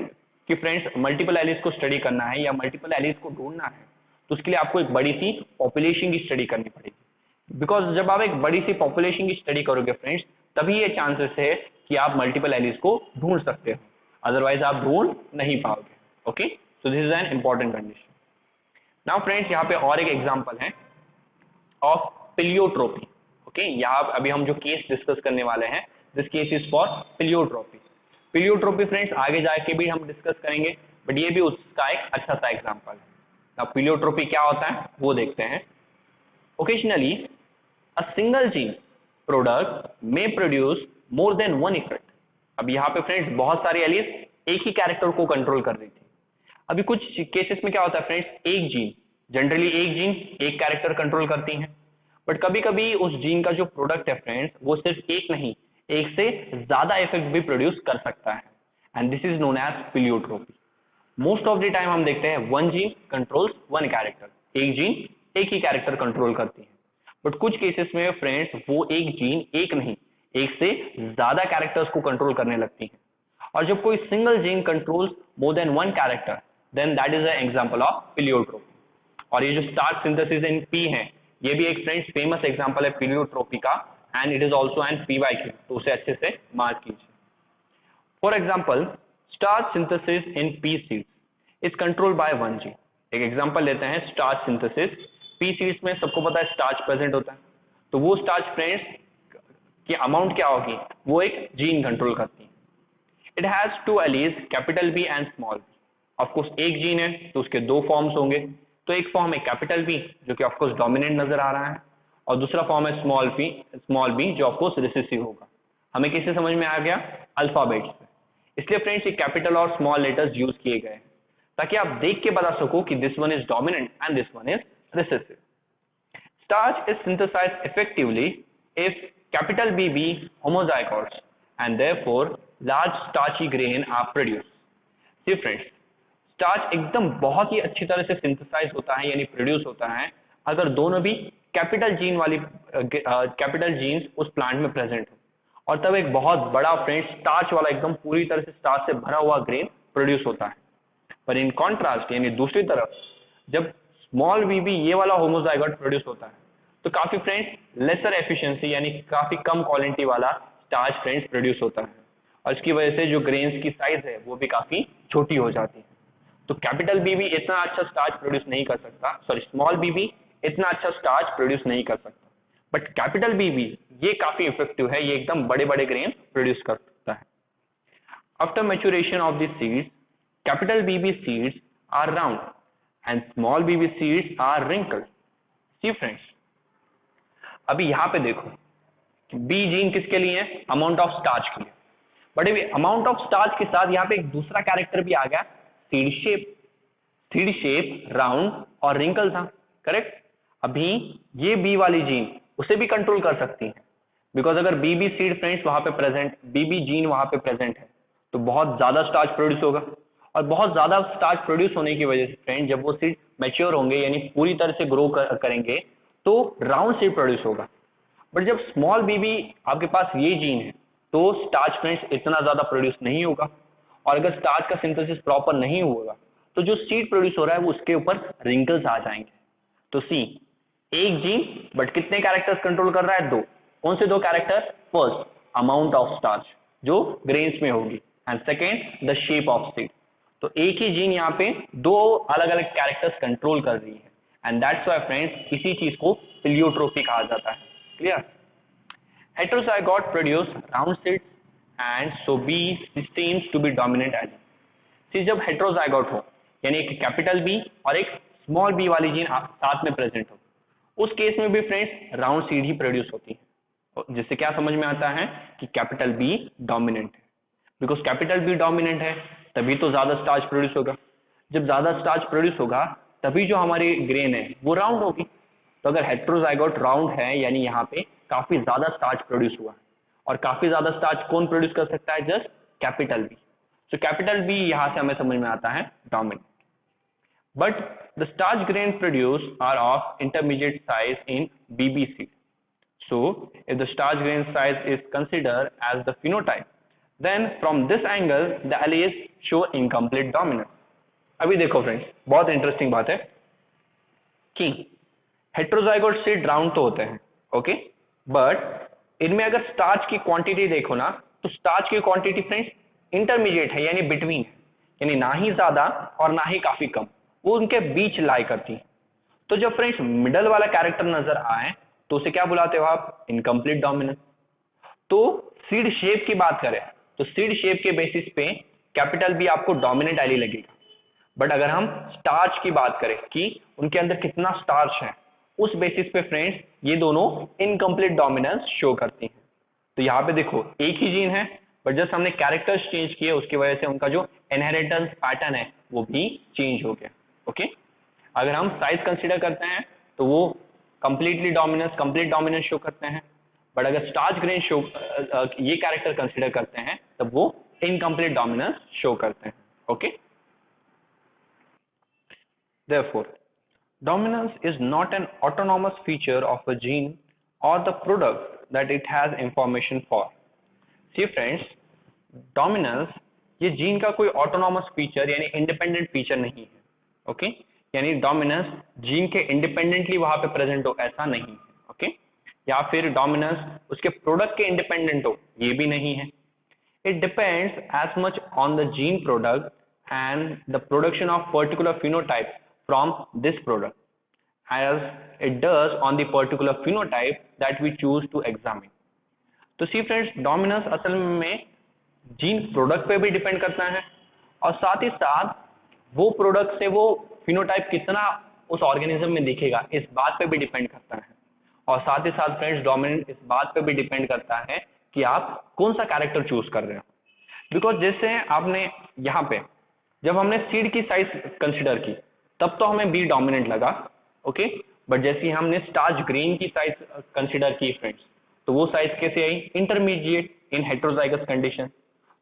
की फ्रेंड्स मल्टीपल एलील्स को स्टडी करना है या मल्टीपल एलील्स को ढूंढना है, तो उसके लिए आपको एक बड़ी सी पॉपुलेशन की स्टडी करनी पड़ेगी। बिकॉज जब आप एक बड़ी सी पॉपुलेशन की स्टडी करोगे फ्रेंड्स, तभी ये चांसेस है कि आप मल्टीपल एलील्स को ढूंढ सकते हो, अदरवाइज आप ढूंढ नहीं पाओगे। Okay, so this is an important condition. Now friends यहाँ पे और एक एग्जाम्पल है ऑफ पिलियोट्रोपी। ओके, यहाँ अभी हम जो केस डिस्कस करने वाले हैं, this case is for pleiotropy. Pleiotropy friends आगे जाके भी हम डिस्कस करेंगे, बट ये भी उसका एक अच्छा सा एग्जांपल है। अब पिलियोट्रोपी क्या होता है वो देखते हैं। Occasionally a single gene product may produce more than one effect. अब यहाँ पे फ्रेंड्स बहुत सारी एलील्स एक ही कैरेक्टर को कंट्रोल कर रही थी। अभी कुछ केसेस में क्या होता है फ्रेंड्स, एक जीन जनरली एक जीन एक कैरेक्टर कंट्रोल करती हैं, बट कभी कभी उस जीन का जो प्रोडक्ट है फ्रेंड्स वो सिर्फ एक नहीं, एक से ज्यादा इफेक्ट भी प्रोड्यूस कर सकता है, and this is known as pleiotropy. Most of the time हम देखते हैं one gene controls one character, एक जीन एक ही कैरेक्टर कंट्रोल करती है, बट कुछ केसेस में फ्रेंड्स वो एक जीन एक नहीं, एक से ज्यादा कैरेक्टर्स को कंट्रोल करने लगती है, और जब कोई single gene controls more than one character, then that is an example of pleiotropy. और ये जो स्टार्च सिंथेसिस इन पी है, ये भी एक फ्रेंड्स फेमस एग्जांपल है पिलियोट्रोपी का, and it is also an PYQ, तो उसे अच्छे से मार्क कीजिए। For example, starch synthesis in P seeds is controlled by one gene. एक एग्जांपल लेते हैं स्टार्च सिंथेसिस। पी सीड्स में सबको पता है स्टार्च प्रेजेंट होता है, तो वो स्टार्च फ्रेंड्स की अमाउंट क्या होगी, वो एक जीन कंट्रोल करती है। It has two alleles capital B and small B. Of course एक जीन है तो उसके दो फॉर्म्स होंगे, तो एक फॉर्म है कैपिटल बी जो कि ऑफकोर्स डोमिनेंट नजर आ रहा है, और दूसरा फॉर्म है स्मॉल बी जो ऑफकोर्स रिसेसिव होगा। हमें किससे समझ में आ गया? अल्फाबेट से। इसलिए फ्रेंड्स ये कैपिटल और स्मॉल लेटर्स यूज किए गए हैं ताकि आप देख के बता सको कि this one is dominant and this one is recessive. Starch is synthesised effectively if capital B B homozygotes and therefore large starchy grain are produced. See friends, starch एकदम बहुत ही अच्छी तरह से सिंथेसाइज होता है यानी प्रोड्यूस होता है अगर दोनों भी कैपिटल जीन्स उस प्लांट में प्रेजेंट हो, और तब एक बहुत बड़ा फ्रेंड्स स्टार्च वाला एकदम पूरी तरह से स्टार्च से भरा हुआ ग्रेन प्रोड्यूस होता है। पर इन कॉन्ट्रास्ट यानी दूसरी तरफ जब स्मॉल बीबी ये वाला होमोजाइगोट प्रोड्यूस होता है तो काफी फ्रेंड्स लेसर एफिशिएंसी यानी काफी कम क्वालिटी वाला स्टार्च फ्रेंड्स प्रोड्यूस होता है और इसकी वजह से जो ग्रेन्स की साइज है वो भी काफी छोटी हो जाती है। तो कैपिटल बीबी इतना अच्छा स्टार्च प्रोड्यूस नहीं कर सकता, सॉरी स्मॉल बीबी इतना अच्छा स्टार्च प्रोड्यूस नहीं कर सकता, बट कैपिटल बीबी ये काफी इफेक्टिव है, ये एकदम बड़े बड़े ग्रेन प्रोड्यूस कर सकता है। After maturation of the seeds, capital BB seeds are round and small BB seeds are wrinkled. See friends, अभी यहां पे देखो बी जीन किसके लिए है? अमाउंट ऑफ स्टार्च के लिए, बट अभी अमाउंट ऑफ स्टार्च के साथ यहाँ पे एक दूसरा कैरेक्टर भी आ गया, seed shape. Seed shape round और रिंकल था, करेक्ट। अभी ये बी वाली जीन उसे भी कंट्रोल कर सकती है, बिकॉज अगर बीबी सीड फ्रेंड्स वहां पे प्रेजेंट, बीबी जीन वहां पे प्रेजेंट है तो बहुत ज्यादा स्टार्च प्रोड्यूस होगा, और बहुत ज्यादा स्टार्च प्रोड्यूस होने की वजह से फ्रेंड जब वो सीड मैच्योर होंगे यानी पूरी तरह से ग्रो करेंगे तो राउंड सीड प्रोड्यूस होगा। बट जब स्मॉल बीबी आपके पास ये जीन है तो स्टार्च फ्रेंड्स इतना ज्यादा प्रोड्यूस नहीं होगा, और अगर स्टार्च का सिंथेसिस प्रॉपर नहीं होगा तो जो सीड प्रोड्यूस हो रहा है वो उसके ऊपर रिंकल्स आ जाएंगे। तो सी, एक जीन बट कितने कैरेक्टर्स कंट्रोल कर रहा है? दो। कौन से दो character? First amount of starch जो ग्रेन्स में होगी, and second the shape of seed. तो एक ही जीन यहाँ पे दो अलग अलग कैरेक्टर्स कंट्रोल कर रही है, एंड दैट्स व्हाई फ्रेंड्स इसी चीज को प्लियोट्रोपी कहा जाता है। Clear? Heterozygote produce round seeds and so B seems to be dominant allele। See, जब heterozygote हो यानी एक कैपिटल बी और एक स्मॉल बी वाली जीन साथ में प्रेजेंट हो, उस केस में भी फ्रेंड्स राउंड सीड ही प्रोड्यूस होती है, जिससे क्या समझ में आता है कि कैपिटल बी डोमिनेंट है। बिकॉज कैपिटल बी डोमिनेंट है तभी तो ज्यादा स्टार्च प्रोड्यूस होगा, जब ज्यादा स्टार्च प्रोड्यूस होगा तभी जो हमारी ग्रेन है वो राउंड होगी। तो अगर हेटेरोजाइगोट राउंड है यानी यहाँ पे काफी ज्यादा स्टार्च प्रोड्यूस हुआ है, और काफी ज्यादा स्टार्च कौन प्रोड्यूस कर सकता है? Just capital B. So capital B यहां से हमें समझ में आता है dominant. But the starch grain produce are of intermediate size in BB seed. So if the starch grain size is considered as the phenotype, then from this angle the alleles show incomplete dominance। अभी देखो फ्रेंड्स, बहुत इंटरेस्टिंग बात है कि हेटेरोजाइगोट सीड राउंड तो होते हैं, ओके, बट इनमें अगर स्टार्च की क्वांटिटी देखो ना तो स्टार्च की क्वांटिटी फ्रेंड्स इंटरमीडिएट है यानी बिटवीन है, यानी ना ही ज्यादा और ना ही काफी कम, वो उनके बीच लाई करती है। तो जब फ्रेंड्स मिडल वाला कैरेक्टर नजर आए तो उसे क्या बुलाते हो आप? Incomplete dominance. तो सीड शेप की बात करें तो सीड शेप के बेसिस पे कैपिटल बी आपको डोमिनेंट एली लगेगा, बट अगर हम स्टार्च की बात करें कि उनके अंदर कितना स्टार्च है, उस बेसिस पे फ्रेंड्स ये दोनों इनकम्प्लीट डोमिनेंस शो करती हैं। तो यहाँ पे देखो एक ही जीन है, बट जस्ट हमने कैरेक्टर्स चेंज किए, उसकी वजह से उनका जो इनहेरिटेंस पैटर्न है वो भी चेंज हो गया। ओके, अगर हम साइज कंसीडर करते हैं तो वो कंप्लीट डोमिनेंस शो करते हैं, बट अगर स्टार्च ग्रेन शो ये कैरेक्टर कंसीडर करते हैं तब वो इनकम्प्लीट डोमिनेंस शो करते हैं। Okay, therefore dominance is not an autonomous feature of a gene or the product that it has information for। See friends, dominance ये जीन का कोई ऑटोनॉमस फीचर यानी इंडिपेंडेंट फीचर नहीं है, ओके, यानी डोमिनेंस जीन के इंडिपेंडेंटली वहां पे प्रेजेंट हो ऐसा नहीं है, ओके, या फिर डोमिनेंस उसके प्रोडक्ट के इंडिपेंडेंट हो ये भी नहीं है। It depends as much on the gene product and the production of particular phenotype from this product as it does on the particular phenotype that we choose to examine। तो सी फ्रेंड्स, डोमिनेंस असल में जीन प्रोडक्ट पे भी डिपेंड करता है, और साथ ही साथ वो प्रोडक्ट से वो फिनोटाइप कितना उस ऑर्गेनिज्म में दिखेगा इस बात पे भी डिपेंड करता है, और साथ ही साथ फ्रेंड्स डोमिनेंस इस बात पे भी डिपेंड करता है कि आप कौन सा कैरेक्टर चूज कर रहे हो। बिकॉज जैसे आपने यहाँ पे जब हमने सीड की साइज कंसिडर की तब तो हमें बी डोमिनेंट लगा, ओके, बट जैसे हमने स्टार्च ग्रेन की साइज कंसिडर की फ्रेंड्स तो वो साइज कैसे आई? इंटरमीडिएट इन हेटेरोजाइगस कंडीशन,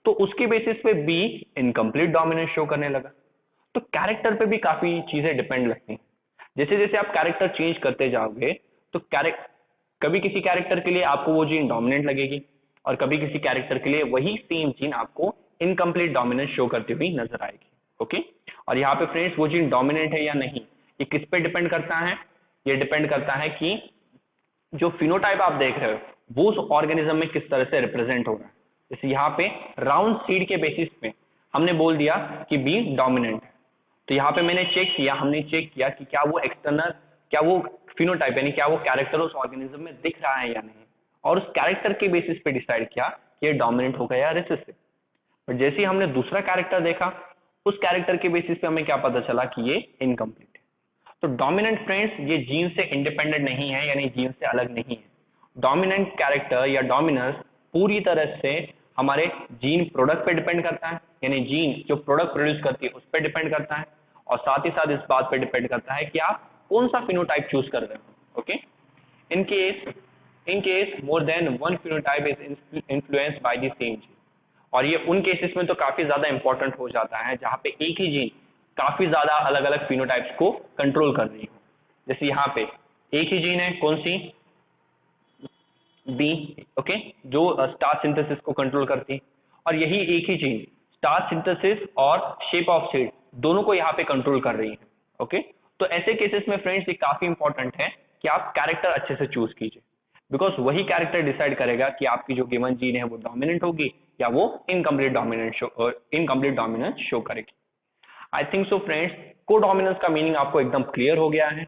तो उसके बेसिस पे बी इनकम्प्लीट डोमिनेंस शो करने लगा। तो कैरेक्टर पे भी काफी चीजें डिपेंड लगती हैं, जैसे जैसे आप कैरेक्टर चेंज करते जाओगे तो कभी किसी कैरेक्टर के लिए आपको वो जीन डोमिनेंट लगेगी, और कभी किसी कैरेक्टर के लिए वही सेम जीन आपको इनकम्प्लीट डोमिनेंस शो करती हुई नजर आएगी। ओके। और यहाँ पे फ्रेंड्स वो जीन डोमिनेंट है या नहीं, ये किस पे डिपेंड करता है? ये डिपेंड करता है कि जो फिनोटाइप आप देख रहे हो वो उस ऑर्गेनिज्म में किस तरह से रिप्रेजेंट हो रहा है। जैसे यहाँ पे राउंड सीड के बेसिस पे हमने बोल दिया कि बी डोमिनेंट है, तो यहाँ पे मैंने चेक किया, हमने चेक किया कि क्या वो एक्सटर्नल, क्या वो फिनोटाइप यानी क्या वो कैरेक्टर उस ऑर्गेनिज्म में दिख रहा है या नहीं, और उस कैरेक्टर के बेसिस पे डिसाइड किया कि ये डोमिनेंट होगा या रिसेसिव। और जैसे ही हमने दूसरा कैरेक्टर देखा, उस कैरेक्टर के बेसिस पे हमें क्या पता चला कि ये इनकम्प्लीट है। तो डोमिनेंट फ्रेंड्स ये जीन से इंडिपेंडेंट नहीं है, यानी जीन से अलग नहीं है। डोमिनेंट कैरेक्टर या डोमिनेंस पूरी तरह से हमारे जीन प्रोडक्ट पे डिपेंड करता है, यानी जीन जो प्रोडक्ट प्रोड्यूस करती है उस पर डिपेंड करता है, और साथ ही साथ इस बात पे डिपेंड करता है कि आप कौन सा फिनोटाइप चूज कर रहे हो। Okay, in case more than one phenotype is influenced by the same gene, और ये उन केसेस में तो काफी ज्यादा इंपॉर्टेंट हो जाता है जहां पे एक ही जीन काफी ज्यादा अलग अलग फिनोटाइप्स को कंट्रोल कर रही हो। जैसे यहाँ पे एक ही जीन है, कौन सी? बी, ओके, जो स्टार्च सिंथेसिस को कंट्रोल करती है, और यही एक ही जीन स्टार्च सिंथेसिस और शेप ऑफ सीड दोनों को यहाँ पे कंट्रोल कर रही है। ओके, तो ऐसे केसेस में फ्रेंड्स ये काफी इंपॉर्टेंट है कि आप कैरेक्टर अच्छे से चूज कीजिए, बिकॉज वही कैरेक्टर डिसाइड करेगा कि आपकी जो गिवन जीन है वो डोमिनेंट होगी या वो इनकम्प्लीट डोमिनेंस शो करेगी। आई थिंक सो फ्रेंड्स, कोडोमिनेंस का मीनिंग आपको एकदम क्लियर हो गया है।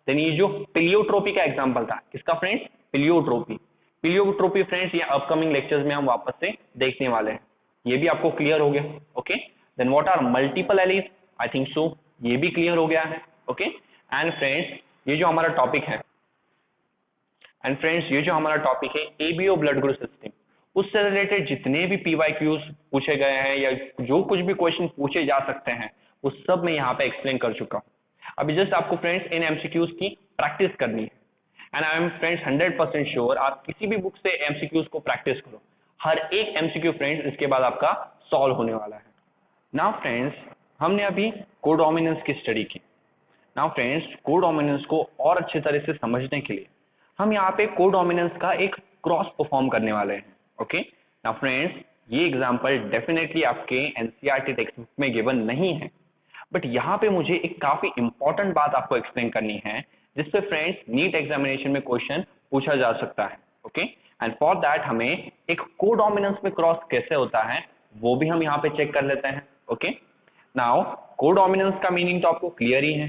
देन ये जो प्लियोट्रोपी का एग्जांपल था, किसका फ्रेंड्स? प्लियोट्रोपी फ्रेंड्स ये अपकमिंग लेक्चर्स में हम वापस से देखने वाले हैं, ये भी आपको क्लियर हो गया। Okay, then what are multiple alleles? I think so ये भी क्लियर हो गया है। ओके, एंड फ्रेंड्स ये जो हमारा टॉपिक है एबीओ ब्लड ग्रुप सिस्टम, उससे रिलेटेड जितने भी पीवाईक्यूज पूछे गए हैं या जो कुछ भी क्वेश्चन पूछे जा सकते हैं वो सब मैं यहाँ पे एक्सप्लेन कर चुका हूँ। अभी जस्ट आपको फ्रेंड्स इन एमसीक्यूज की प्रैक्टिस करनी है, and I am friends 100% sure आप किसी भी बुक से एमसीक्यूज को प्रैक्टिस करो, हर एक एमसीक्यू फ्रेंड्स इसके बाद आपका सॉल्व होने वाला है। नाउ फ्रेंड्स हमने अभी कोडोमिनेंस की स्टडी की। नाउ फ्रेंड्स कोडोमिनेंस को और अच्छे तरह से समझने के लिए हम यहाँ पे कोडोमिनेंस का एक क्रॉस परफॉर्म करने वाले हैं। ओके, नाउ फ्रेंड्स ये एग्जांपल डेफिनेटली आपके एनसीईआरटी टेक्स्ट बुक में गिवन नहीं है, बट यहाँ पे मुझे एक काफी इंपॉर्टेंट बात आपको एक्सप्लेन करनी है जिससे फ्रेंड्स नीट एग्जामिनेशन में क्वेश्चन पूछा जा सकता है। ओके, एंड फॉर दैट हमें एक कोडोमिनेंस में क्रॉस कैसे होता है वो भी हम यहाँ पे चेक कर लेते हैं। ओके, नाउ कोडोमिनेंस का मीनिंग तो आपको क्लियर ही है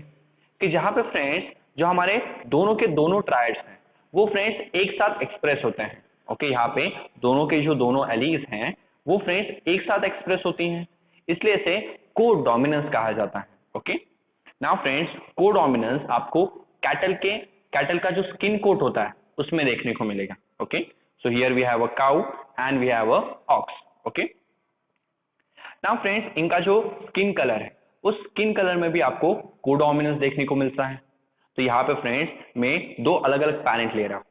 कि जहां पे फ्रेंड्स जो हमारे दोनों के दोनों ट्रायड्स हैं वो फ्रेंड्स एक साथ एक्सप्रेस होते हैं। ओके, यहाँ पे दोनों के जो दोनों एलीज हैं वो फ्रेंड्स एक साथ एक्सप्रेस होती हैं, इसलिए इसे कोडोमिनेंस कहा जाता है। ओके, नाउ फ्रेंड्स कोडोमिनेंस आपको कैटल का जो स्किन कोट होता है उसमें देखने को मिलेगा। Okay, so here we have a cow and we have an ox. Okay, now friends इनका जो स्किन कलर है उस स्किन कलर में भी आपको कोडोमिनेंस देखने को मिलता है। तो यहाँ पे फ्रेंड्स मैं दो अलग अलग पैरेंट ले रहा हूँ,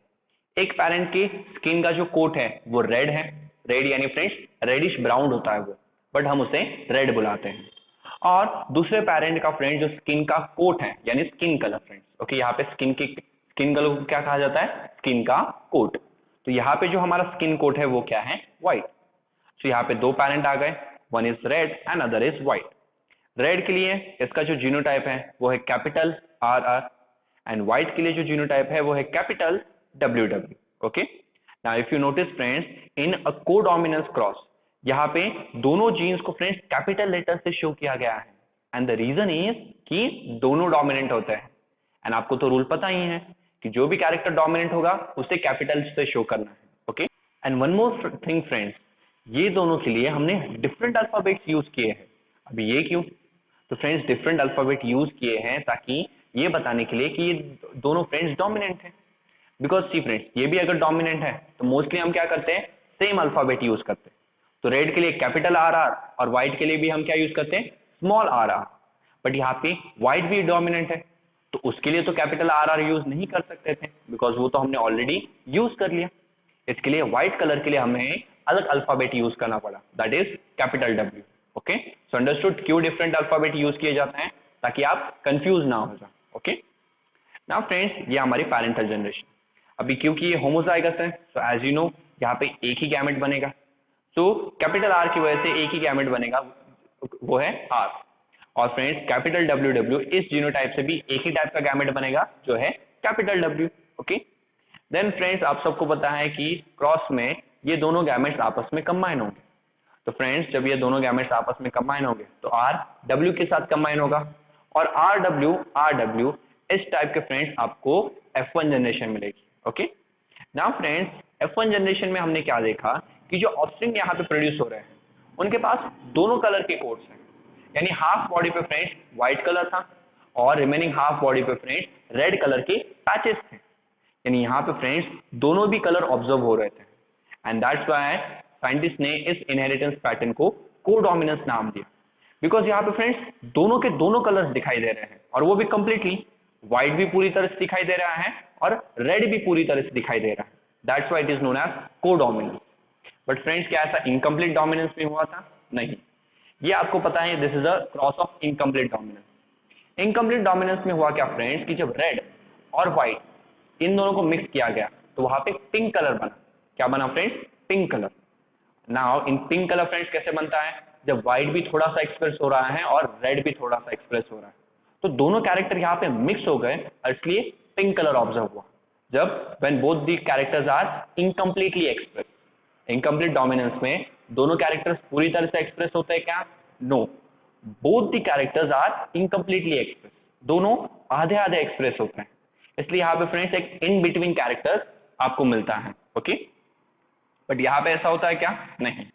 एक पैरेंट की स्किन का जो कोट है वो रेड है, रेड यानी फ्रेंड्स रेडिश ब्राउन होता है वो, बट हम उसे रेड बुलाते हैं, और दूसरे पैरेंट का फ्रेंड जो स्किन का कोट है यानी स्किन कलर फ्रेंड्स। ओके, यहाँ पे स्किन कलर को क्या कहा जाता है? स्किन का कोट। तो यहाँ पे जो हमारा स्किन कोट है वो क्या है? व्हाइट। तो यहाँ पे दो पैरेंट आ गए, one is red and other is white. Red के लिए इसका जो जीनोटाइप है वो है कैपिटल RR, एंड व्हाइट के लिए जो जीनोटाइप है वो है capital WW। Okay, now if you notice friends in a codominance cross यहाँ पे दोनों जीन्स को फ्रेंड्स कैपिटल लेटर से शो किया गया है, एंड द रीजन इज कि दोनों डोमिनेंट होते हैं, एंड आपको तो रूल पता ही है कि जो भी कैरेक्टर डोमिनेंट होगा उसे कैपिटल से शो करना है। Okay, and one more thing friends, ये दोनों के लिए हमने डिफरेंट अल्फाबेट्स यूज किए हैं। अभी ये क्यों? तो फ्रेंड्स डिफरेंट अल्फाबेट यूज किए हैं ताकि ये बताने के लिए कि ये दोनों फ्रेंड्स डोमिनेंट हैं, बिकॉज सी फ्रेंड्स ये भी अगर डोमिनेंट है तो मोस्टली हम क्या करते हैं? सेम अल्फाबेट यूज करते हैं। तो रेड के लिए कैपिटल RR और व्हाइट के लिए भी हम क्या यूज करते हैं? Small RR। बट यहाँ पे व्हाइट भी डोमिनेंट है तो उसके लिए तो कैपिटल RR यूज नहीं कर सकते थे बिकॉज वो तो हमने ऑलरेडी यूज कर लिया। इसके लिए व्हाइट कलर के लिए हमें अलग अल्फाबेट यूज करना पड़ा, that is capital W। Okay, so understood क्यों डिफरेंट अल्फाबेट यूज किए जाते हैं? ताकि आप कंफ्यूज ना हो जाए। ओके, नाउ फ्रेंड्स ये हमारी पैरेंटल जनरेशन। अभी क्योंकि ये होमोजाइगस है तो एज यू नो यहाँ पे एक ही गैमेट बनेगा, तो कैपिटल R की वजह से एक ही गैमेट बनेगा, वो है R। और फ्रेंड्स कैपिटल डब्ल्यू डब्ल्यू इस जीनोटाइप से भी एक ही टाइप का गैमेट बनेगा जो है capital W. Okay, then friends आप सबको पता है कि क्रॉस में ये दोनों गैमेट्स आपस में कंबाइन होंगे। तो फ्रेंड्स जब ये दोनों गैमेट्स आपस में कंबाइन होंगे तो आर डब्ल्यू के साथ कंबाइन होगा और आर डब्ल्यू इस टाइप के फ्रेंड्स आपको F1 जनरेशन मिलेगी। Okay, now friends F1 generation में हमने क्या देखा कि जो ऑफस्प्रिंग यहाँ पे प्रोड्यूस हो रहे हैं उनके पास दोनों कलर के कोट्स हैं, यानी हाफ बॉडी पे फ्रेंड्स व्हाइट कलर था और रिमेनिंग हाफ बॉडी पे फ्रेंड्स रेड कलर के पैचेस थे, यानी यहाँ पे फ्रेंड्स दोनों भी कलर ऑब्जर्व हो रहे थे। एंड दैट्स व्हाई साइंटिस्ट ने इस इनहेरिटेंस पैटर्न को कोडोमिनेंस नाम दिया, बिकॉज यहाँ पे फ्रेंड्स दोनों के दोनों कलर्स दिखाई दे रहे हैं और वो भी कंप्लीटली, व्हाइट भी पूरी तरह से दिखाई दे रहा है और रेड भी पूरी तरह से दिखाई दे रहा है। That's why it is known as codominance. But friends क्या ऐसा इनकम्प्लीट डोमिनेंस में हुआ था? नहीं, ये आपको पता है this is a cross of incomplete dominance. Incomplete dominance में हुआ क्या फ्रेंड्स कि जब रेड और व्हाइट इन दोनों को मिक्स किया गया तो वहां पे पिंक कलर बना। क्या बना friends? Pink colour. Now in pink colour friends कैसे बनता है? जब व्हाइट भी थोड़ा सा एक्सप्रेस हो रहा है और रेड भी थोड़ा सा एक्सप्रेस हो रहा है, तो दोनों कैरेक्टर यहाँ पे मिक्स हो गए और इसलिए पिंक कलर ऑब्जर्व हुआ। जब when both the characters are incompletely express, incomplete dominance में दोनों कैरेक्टर्स पूरी तरह से एक्सप्रेस होते हैं क्या? No, both the characters are incompletely express, दोनों आधे आधे एक्सप्रेस होते हैं, इसलिए यहाँ पे फ्रेंड्स एक इन बिटवीन कैरेक्टर्स आपको मिलता है। ओके, बट यहाँ पे ऐसा होता है क्या? नहीं,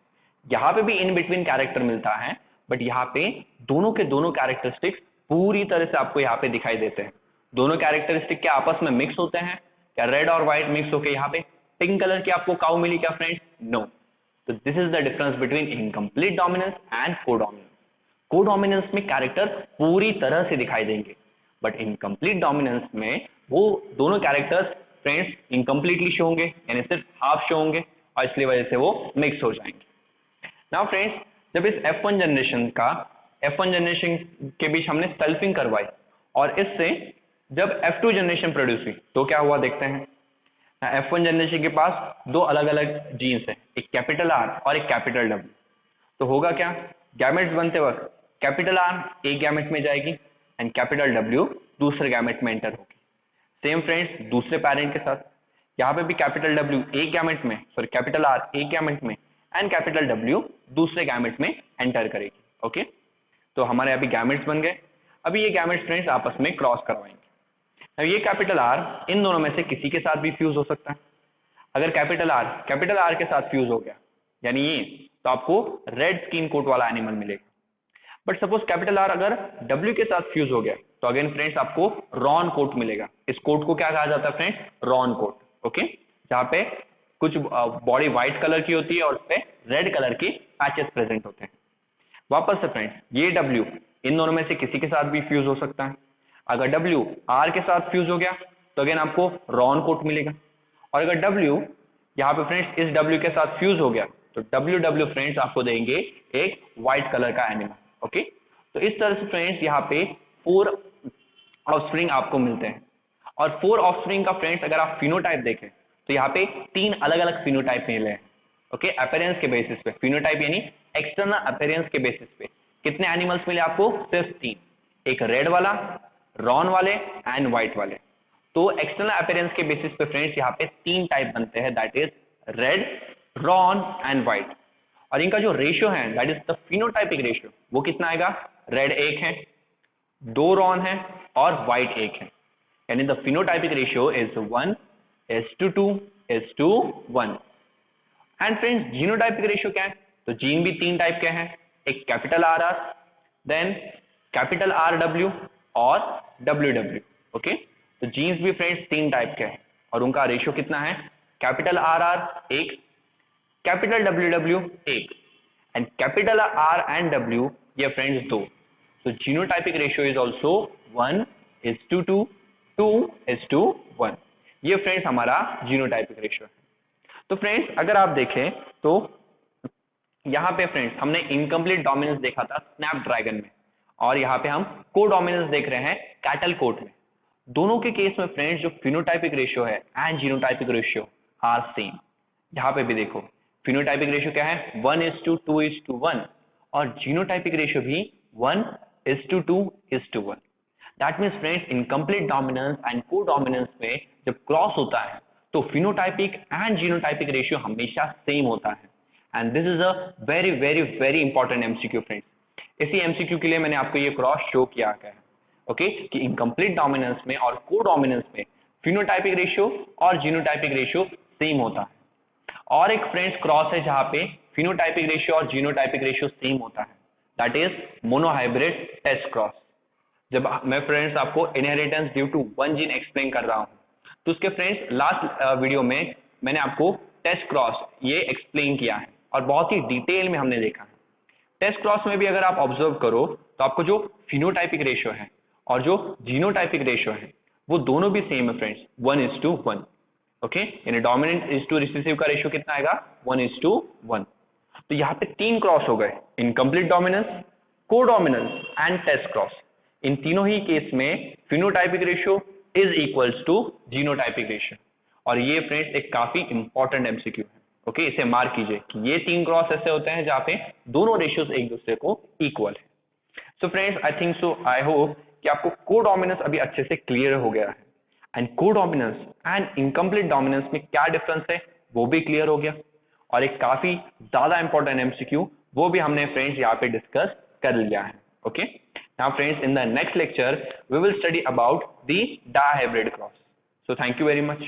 यहाँ पे भी इन बिटवीन कैरेक्टर मिलता है, बट यहाँ पे दोनों के दोनों कैरेक्टरिस्टिक्स पूरी तरह से आपको यहाँ पे दिखाई देते हैं। दोनों कैरेक्टरिस्टिक क्या आपस में मिक्स होते हैं क्या? रेड और व्हाइट मिक्स होके यहाँ पे पिंक कलर की आपको काउ मिली क्या फ्रेंड्स? नो। तो this is the difference between incomplete dominance and codominance. Codominance में कैरेक्टर पूरी तरह से दिखाई देंगे, बट इनकम्प्लीट डोमिनेंस में वो दोनों कैरेक्टर्स फ्रेंड्स इनकम्प्लीटली शो होंगे, यानी सिर्फ हाफ शो होंगे और इसलिए वजह से वो मिक्स हो जाएंगे। नाउ फ्रेंड्स जब इस F1 जनरेशन के बीच हमने सल्फिंग करवाई और इससे जब F2 जनरेशन प्रोड्यूस हुई तो क्या हुआ देखते हैं। F1 जनरेशन के पास दो अलग अलग जीन्स है, एक कैपिटल R और एक कैपिटल W। तो होगा क्या? गैमेट्स बनते वक्त कैपिटल R एक गैमेट में जाएगी एंड कैपिटल W दूसरे गैमेट में एंटर होगी। सेम फ्रेंड्स दूसरे पेरेंट के साथ यहाँ पे भी कैपिटल W एक गैमेट में, सॉरी कैपिटल R एक गैमेट में एंड कैपिटल W दूसरे गैमेट में एंटर करेगी। ओके, तो हमारे अभी गैमेट्स बन गए। अभी ये गैमेट्स फ्रेंड्स आपस में क्रॉस करवाएंगे। अब ये कैपिटल R इन दोनों में से किसी के साथ भी फ्यूज हो सकता है। अगर कैपिटल R के साथ फ्यूज हो गया यानी ये, तो आपको रेड स्किन कोट वाला एनिमल मिलेगा। बट सपोज कैपिटल R अगर W के साथ फ्यूज हो गया तो अगेन फ्रेंड्स आपको रॉन कोट मिलेगा। इस कोट को क्या कहा जाता है फ्रेंड्स? Ron coat. ओके, जहाँ पे कुछ बॉडी व्हाइट कलर की होती है और उसपे रेड कलर के पैचेस प्रेजेंट होते हैं। वापस से फ्रेंड्स ये W इन दोनों में से किसी के साथ भी फ्यूज हो सकता है। अगर W R के साथ फ्यूज हो गया तो अगेन आपको रॉन कोट मिलेगा, और अगर W यहाँ पे फ्रेंड्स इस W के साथ फ्यूज हो गया तो W फ्रेंड्स आपको देंगे एक व्हाइट कलर का एनिमल। ओके, तो इस तरह से फ्रेंड्स यहाँ पे 4 ऑफस्प्रिंग आपको मिलते हैं, और 4 ऑफस्प्रिंग का फ्रेंड्स अगर आप फिनोटाइप देखें तो यहाँ पे 3 अलग अलग फिनोटाइप मिले हैं। ओके, अपीयरेंस के बेसिस पे, फिनोटाइप यानी एक्सटर्नल अपीयरेंस के बेसिस पे कितने एनिमल्स मिले आपको? सिर्फ 3, एक रेड वाला, रॉन वाले एंड व्हाइट वाले। तो एक्सटर्नल अपीयरेंस के बेसिस पे फ्रेंड्स यहाँ पे 3 टाइप बनते हैं, that is red, Ron and white. और इनका जो रेशियो है that is the phenotypic ratio, वो कितना आएगा? रेड 1 है, 2 रॉन है और व्हाइट 1 है, यानी the phenotypic ratio is 1:2:1। And friends genotypic ratio क्या है? तो जीन भी 3 टाइप के हैं, एक capital RR, then capital RW और WW। ओके, तो जीन्स भी फ्रेंड्स 3 टाइप के हैं और उनका रेशियो कितना है? Capital RR 1, capital WW 1 and capital R and W ये फ्रेंड्स 2। तो जीनोटाइपिक रेशियो इज ऑल्सो 1:2:1। ये फ्रेंड्स हमारा जीनोटाइपिक रेशियो है। तो फ्रेंड्स अगर आप देखें तो यहाँ पे फ्रेंड्स हमने इनकम्प्लीट डोमिनेंस देखा था स्नैपड्रैगन में, और यहाँ पे हम कोडोमिनेंस देख रहे हैं कैटल कोट में। दोनों के केस में फ्रेंड्स जो फिनोटाइपिक रेशियो है and genotypic ratio are same. यहाँ पे भी देखो फिनोटाइपिक रेशियो क्या है? 1:2:1 और जीनोटाइपिक रेशियो भी 1 1:2:1. That means friends incomplete dominance and codominance में जब क्रॉस होता है तो फिनोटाइपिक एंड जीनोटाइपिक रेशियो हमेशा सेम होता है. And this is a very very very important MCQ friends. इसी एमसीक्यू के लिए मैंने आपको ये क्रॉस शो किया है, ओके, कि इनकम्प्लीट डोमिनेंस में और कोडोमिनेंस में फिनोटाइपिक रेशियो और जीनोटाइपिक रेशियो सेम होता है. और एक फ्रेंड्स क्रॉस है जहां पे फिनोटाइपिक रेशियो और जीनोटाइपिक रेशियो सेम होता है, that is monohybrid test cross. जब मैं फ्रेंड्स आपको inheritance due to one gene explain कर रहा हूं तो उसके फ्रेंड्स लास्ट वीडियो में मैंने आपको टेस्ट क्रॉस ये एक्सप्लेन किया है और बहुत ही डिटेल में हमने देखा है. टेस्ट क्रॉस में भी अगर आप ऑब्जर्व करो तो आपको जो फिनोटाइपिक रेशियो है और जो जीनोटाइपिक रेशियो है वो दोनों भी सेम है फ्रेंड्स, 1:1. ओके, यानी डोमिनेंट इज टू रिसेसिव का रेशियो कितना आएगा, 1:1. तो यहाँ पे 3 क्रॉस हो गए, incomplete dominance, codominance and test cross. इन तीनों ही केस में phenotypic ratio is equals to genotypic ratio. और ये फ्रेंड्स एक काफी इंपॉर्टेंट एमसीक्यू है. ओके, इसे मार्क कीजिए कि ये 3 क्रॉस ऐसे होते हैं जहां पे दोनों रेशियोज एक दूसरे को इक्वल है. So friends I think so, I hope कि आपको कोडोमिनेंस अभी अच्छे से क्लियर हो गया है and codominance and incomplete dominance में क्या डिफरेंस है वो भी क्लियर हो गया. और एक काफी ज्यादा इंपॉर्टेंट एमसीक्यू वो भी हमने फ्रेंड्स यहाँ पे डिस्कस कर लिया है. Okay, now friends in the next lecture we will study about the dihybrid cross. So thank you very much.